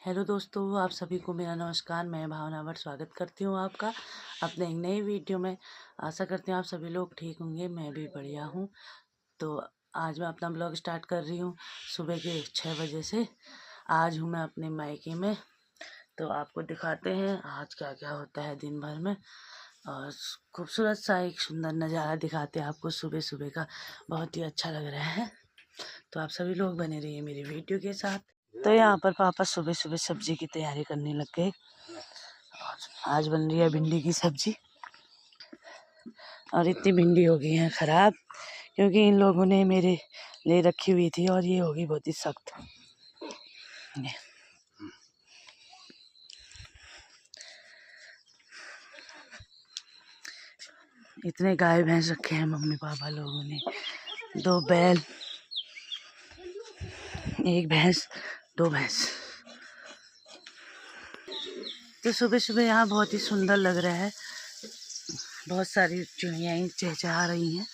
Hello दोस्तों, आप सभी को मेरा नमस्कार। मैं भावना भट्ट स्वागत करती हूँ आपका अपने एक नई वीडियो में। आशा करती हूँ आप सभी लोग ठीक होंगे, मैं भी बढ़िया हूँ। तो आज मैं अपना ब्लॉग स्टार्ट कर रही हूँ सुबह के 6 बजे से। आज हूँ मैं अपने मायके में, तो आपको दिखाते हैं आज क्या क्या होता है दिन भर में। और खूबसूरत सा एक सुंदर नज़ारा दिखाते हैं आपको सुबह सुबह का, बहुत ही अच्छा लग रहा है। तो आप सभी लोग बने रहिए मेरी वीडियो के साथ। तो यहाँ पर पापा सुबह सुबह सब्जी की तैयारी करने लग गए। आज बन रही है भिंडी की सब्जी, और इतनी भिंडी हो गई है ख़राब क्योंकि इन लोगों ने मेरे लिए रखी हुई थी और ये होगी बहुत ही सख्त। इतने गाय भैंस रखे हैं मम्मी पापा लोगों ने, 2 बैल, 1 भैंस, 2 भैंस। तो सुबह सुबह यहाँ बहुत ही सुंदर लग रहा है। बहुत सारी चिड़ियाँ चहचहा रही हैं।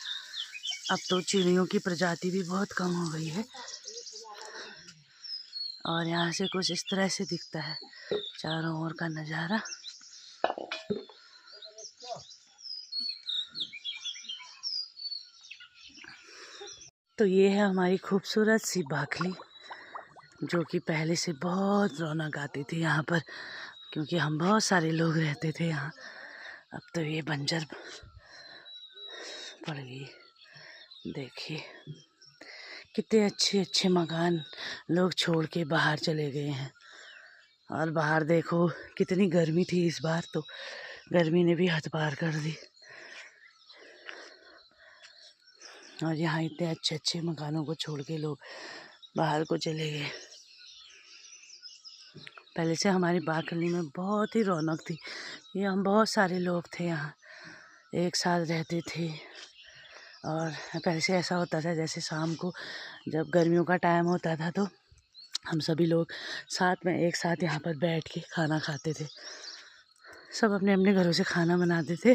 अब तो चिड़ियों की प्रजाति भी बहुत कम हो गई है। और यहाँ से कुछ इस तरह से दिखता है चारों ओर का नज़ारा। तो ये है हमारी खूबसूरत सी बाखली, जो कि पहले से बहुत रौनक आती थी यहाँ पर, क्योंकि हम बहुत सारे लोग रहते थे यहाँ। अब तो ये बंजर पड़ गई। देखिए कितने अच्छे अच्छे मकान लोग छोड़ के बाहर चले गए हैं। और बाहर देखो कितनी गर्मी थी, इस बार तो गर्मी ने भी हद पार कर दी। और यहाँ इतने अच्छे अच्छे मकानों को छोड़ के लोग बाहर को चले गए। पहले से हमारी बालकनी में बहुत ही रौनक थी। ये हम बहुत सारे लोग थे यहाँ, एक साथ रहते थे। और पहले से ऐसा होता था जैसे शाम को जब गर्मियों का टाइम होता था तो हम सभी लोग साथ में एक साथ यहाँ पर बैठ के खाना खाते थे। सब अपने अपने घरों से खाना बनाते थे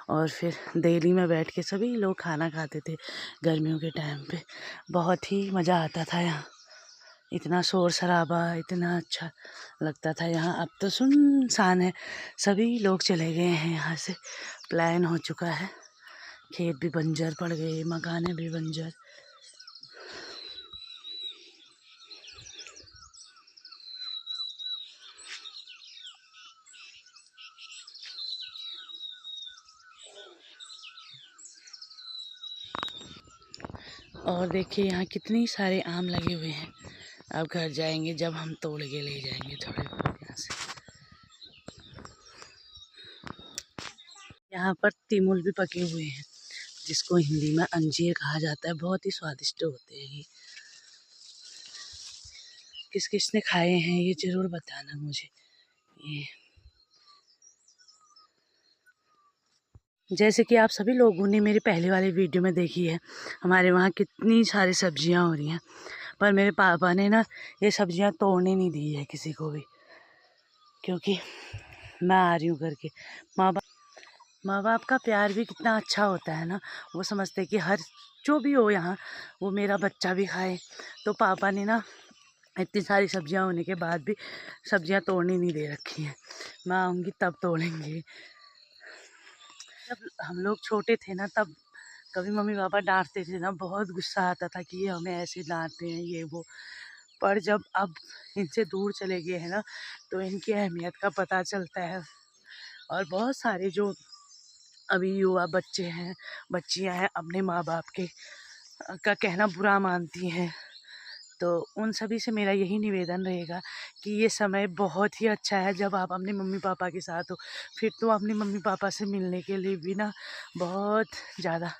और फिर देली में बैठ के सभी लोग खाना खाते थे गर्मियों के टाइम पे। बहुत ही मज़ा आता था यहाँ, इतना शोर शराबा, इतना अच्छा लगता था यहाँ। अब तो सुनसान है, सभी लोग चले गए हैं यहाँ से, प्लान हो चुका है। खेत भी बंजर पड़ गए, मकाने भी बंजर। और देखिए यहाँ कितनी सारे आम लगे हुए हैं। अब घर जाएंगे जब हम तोड़ के ले जाएंगे थोड़े बहुत यहाँ से। यहाँ पर तिमुल भी पके हुए हैं, जिसको हिंदी में अंजीर कहा जाता है। बहुत ही स्वादिष्ट होते हैं ये। किस किस ने खाए हैं ये ज़रूर बताना मुझे। ये जैसे कि आप सभी लोगों ने मेरे पहले वाले वीडियो में देखी है, हमारे वहाँ कितनी सारी सब्जियाँ हो रही हैं, पर मेरे पापा ने ना ये सब्जियाँ तोड़ने नहीं दी है किसी को भी, क्योंकि मैं आ रही हूँ करके। माँ बाप का प्यार भी कितना अच्छा होता है ना। वो समझते कि हर जो भी हो यहाँ वो मेरा बच्चा भी खाए। तो पापा ने ना इतनी सारी सब्जियाँ होने के बाद भी सब्जियाँ तोड़ने नहीं दे रखी हैं। मैं आऊँगी तब तोड़ेंगे। जब हम लोग छोटे थे ना, तब कभी मम्मी पापा डांटते थे ना, बहुत गुस्सा आता था कि ये हमें ऐसे डांटते हैं ये वो। पर जब अब इनसे दूर चले गए हैं ना, तो इनकी अहमियत का पता चलता है। और बहुत सारे जो अभी युवा बच्चे हैं, बच्चियां हैं, अपने माँ बाप के का कहना बुरा मानती हैं। तो उन सभी से मेरा यही निवेदन रहेगा कि ये समय बहुत ही अच्छा है जब आप अपने मम्मी पापा के साथ हो। फिर तो अपने मम्मी पापा से मिलने के लिए भी ना बहुत ज़्यादा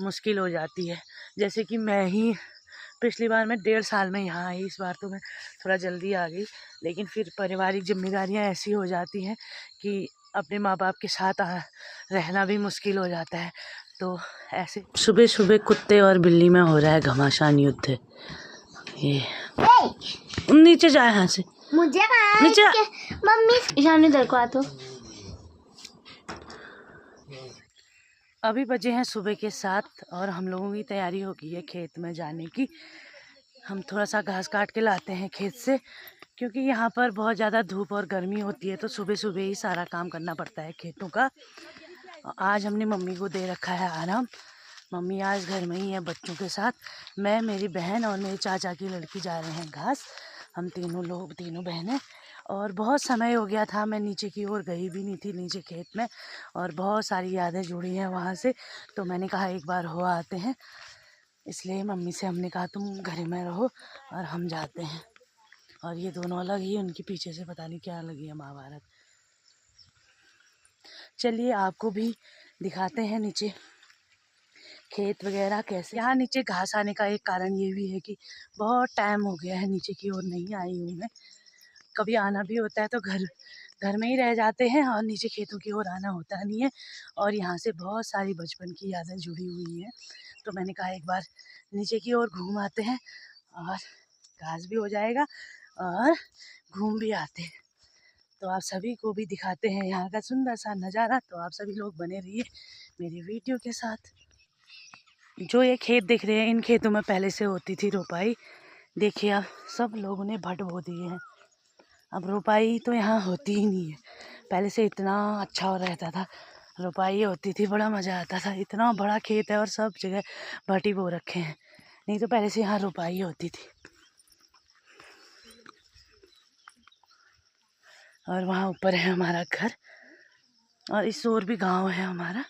मुश्किल हो जाती है। जैसे कि मैं ही पिछली बार मैं 1.5 साल में यहाँ आई, इस बार तो मैं थोड़ा जल्दी आ गई। लेकिन फिर पारिवारिक जिम्मेदारियाँ ऐसी हो जाती हैं कि अपने माँ बाप के साथ रहना भी मुश्किल हो जाता है। तो ऐसे सुबह सुबह कुत्ते और बिल्ली में हो रहा है घमासान युद्ध। ये नीचे जाए यहाँ से, मुझे नीचे मम्मी ईशानी इधर को आ। तो अभी बजे हैं सुबह के 7 और हम लोगों की तैयारी हो गई है खेत में जाने की। हम थोड़ा सा घास काट के लाते हैं खेत से, क्योंकि यहाँ पर बहुत ज़्यादा धूप और गर्मी होती है, तो सुबह सुबह ही सारा काम करना पड़ता है खेतों का। आज हमने मम्मी को दे रखा है आराम। मम्मी आज घर में ही है बच्चों के साथ। मैं, मेरी बहन और मेरे चाचा की लड़की जा रहे हैं घास। हम तीनों बहनें। और बहुत समय हो गया था, मैं नीचे की ओर गई भी नहीं थी नीचे खेत में, और बहुत सारी यादें जुड़ी हैं वहाँ से, तो मैंने कहा एक बार हो आते हैं। इसलिए मम्मी से हमने कहा तुम घर में रहो और हम जाते हैं। और ये दोनों अलग ही, उनके पीछे से पता नहीं क्या लगी है महाभारत। चलिए आपको भी दिखाते हैं नीचे खेत वगैरह कैसे। यहाँ नीचे घास आने का एक कारण ये भी है कि बहुत टाइम हो गया है नीचे की ओर नहीं आई हूँ मैं। कभी आना भी होता है तो घर में ही रह जाते हैं, और नीचे खेतों की ओर आना होता नहीं है। और यहाँ से बहुत सारी बचपन की यादें जुड़ी हुई हैं, तो मैंने कहा एक बार नीचे की ओर घूम आते हैं, और घास भी हो जाएगा और घूम भी आते हैं। तो आप सभी को भी दिखाते हैं यहाँ का सुंदर सा नज़ारा। तो आप सभी लोग बने रहिए मेरी वीडियो के साथ। जो ये खेत दिख रहे हैं, इन खेतों में पहले से होती थी रोपाई। देखिए अब सब लोगों ने भट बो दिए हैं, अब रोपाई तो यहाँ होती ही नहीं है। पहले से इतना अच्छा हो रहता था, रोपाई होती थी, बड़ा मज़ा आता था। इतना बड़ा खेत है और सब जगह भटी बो रखे हैं, नहीं तो पहले से यहाँ रोपाई होती थी। और वहाँ ऊपर है हमारा घर, और इस ओर भी गांव है हमारा।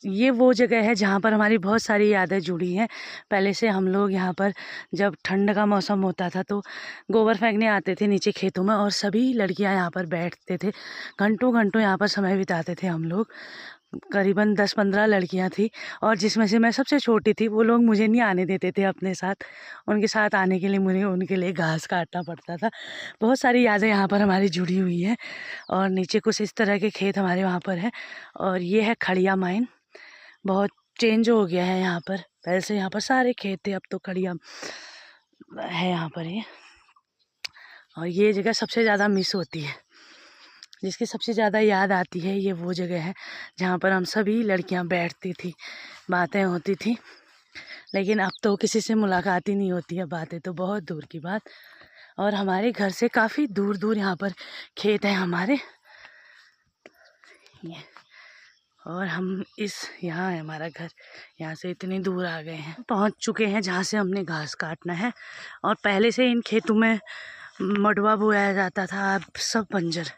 ये वो जगह है जहाँ पर हमारी बहुत सारी यादें जुड़ी हैं। पहले से हम लोग यहाँ पर जब ठंड का मौसम होता था तो गोबर फेंकने आते थे नीचे खेतों में, और सभी लड़कियाँ यहाँ पर बैठते थे, घंटों घंटों यहाँ पर समय बिताते थे हम लोग। करीबन 10-15 लड़कियाँ थी, और जिसमें से मैं सबसे छोटी थी। वो लोग मुझे नहीं आने देते थे अपने साथ, उनके साथ आने के लिए मुझे उनके लिए घास काटना पड़ता था। बहुत सारी यादें यहाँ पर हमारी जुड़ी हुई हैं। और नीचे कुछ इस तरह के खेत हमारे वहाँ पर है। और ये है खड़िया माइन। बहुत चेंज हो गया है यहाँ पर, पहले से यहाँ पर सारे खेत थे, अब तो खड़िया है यहाँ पर ये। और ये जगह सबसे ज़्यादा मिस होती है, जिसकी सबसे ज़्यादा याद आती है, ये वो जगह है जहाँ पर हम सभी लड़कियाँ बैठती थी, बातें होती थी। लेकिन अब तो किसी से मुलाकात ही नहीं होती है, बातें तो बहुत दूर की बात। और हमारे घर से काफ़ी दूर दूर यहाँ पर खेत है हमारे। ये और हम यहाँ है हमारा घर, यहाँ से इतनी दूर आ गए हैं, पहुँच चुके हैं जहाँ से हमने घास काटना है। और पहले से इन खेतों में मडवा बोया जाता था, अब सब बंजर।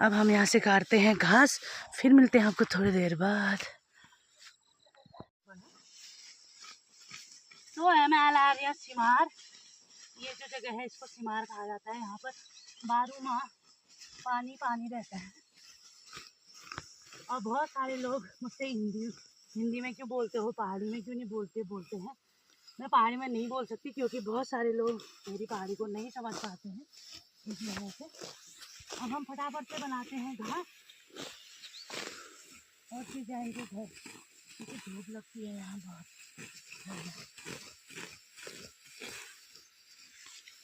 अब हम यहाँ से काटते हैं घास, फिर मिलते हैं आपको थोड़ी देर बाद। तो है मैं सिमार, ये जो जगह है इसको सिमार कहा जाता है। यहाँ पर 12 माह पानी रहता है। और बहुत सारे लोग मुझसे हिंदी में क्यों बोलते हो, पहाड़ी में क्यों नहीं बोलते हैं। मैं पहाड़ी में नहीं बोल सकती, क्योंकि बहुत सारे लोग मेरी पहाड़ी को नहीं समझ पाते हैं, इस वजह से। अब हम फटाफट से बनाते हैं घास और फिर जाएंगे घर, क्योंकि धूप लगती है यहाँ बहुत।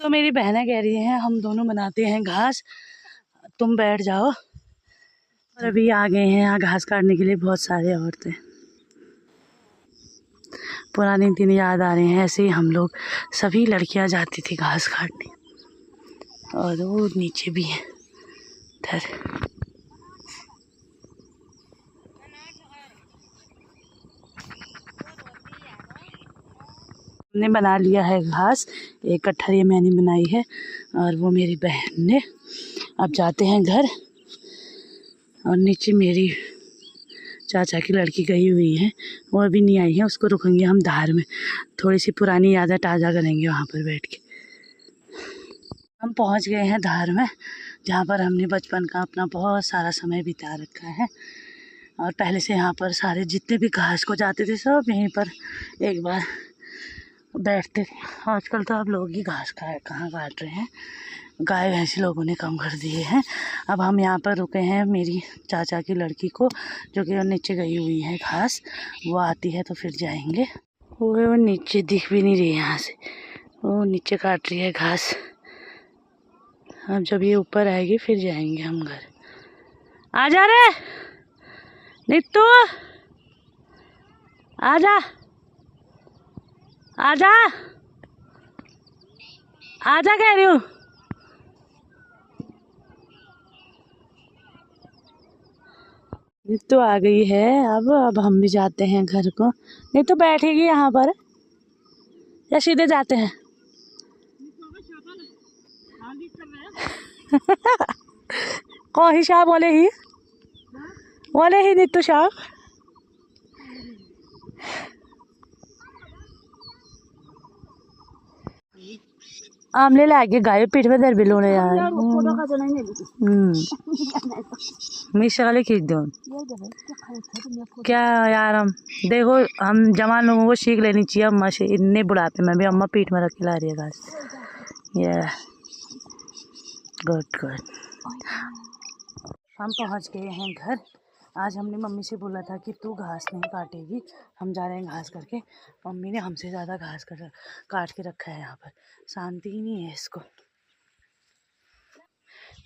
तो मेरी बहनें कह रही हैं हम दोनों बनाते हैं घास, तुम बैठ जाओ। और अभी आ गए हैं यहाँ घास काटने के लिए बहुत सारे औरतें। पुराने दिन याद आ रहे हैं। ऐसे ही हम लोग सभी लड़कियां जाती थी घास काटने। और वो नीचे भी है इधर। हमने बना लिया है घास, एक कट्ठर ये मैंने बनाई है और वो मेरी बहन ने। अब जाते हैं घर। और नीचे मेरी चाचा की लड़की गई हुई है, वो अभी नहीं आई है, उसको रुकेंगे हम धार में, थोड़ी सी पुरानी यादें ताज़ा करेंगे वहाँ पर बैठ के। हम पहुँच गए हैं धार में, जहाँ पर हमने बचपन का अपना बहुत सारा समय बिता रखा है। और पहले से यहाँ पर सारे जितने भी घास को जाते थे सब यहीं पर एक बार बैठते थे। आजकल तो अब लोग ही घास कहाँ काट रहे हैं, गाय भैंस लोगों ने कम कर दिए हैं। अब हम यहाँ पर रुके हैं मेरी चाचा की लड़की को, जो कि नीचे गई हुई है घास, वो आती है तो फिर जाएंगे। वो नीचे दिख भी नहीं रही है यहाँ से, वो नीचे काट रही है घास। अब जब ये ऊपर आएगी फिर जाएंगे हम घर। आ जा रे नीतू, आजा आजा आजा कह रही हूँ। नीतू आ गई है। अब हम भी जाते हैं घर को। नीतू बैठेगी यहाँ पर या सीधे जाते हैं? कौन ही शाह बोले ही नीतू शाह। आमले लाके गाय पीठ में दर बिलोने यार। मिशा वाले खींच दो क्या यार। हम देखो हम जवान लोगों को सीख लेनी चाहिए अम्मा से। इतने बुढ़ापे में भी अम्मा पीठ में रख के ला रही है घास। ये गुड गुड। हम पहुंच गए हैं घर। आज हमने मम्मी से बोला था कि तू घास नहीं काटेगी, हम जा रहे हैं घास करके। मम्मी ने हमसे ज़्यादा घास काट के रखा है। यहाँ पर शांति ही नहीं है इसको।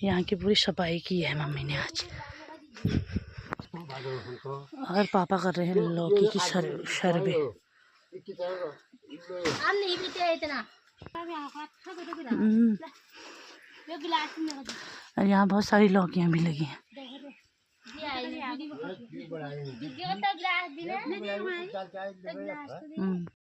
यहाँ की पूरी सफाई की है मम्मी ने आज। और पापा कर रहे हैं लौकी की शरबे। और यहाँ बहुत सारी लौकियाँ भी लगी हैं।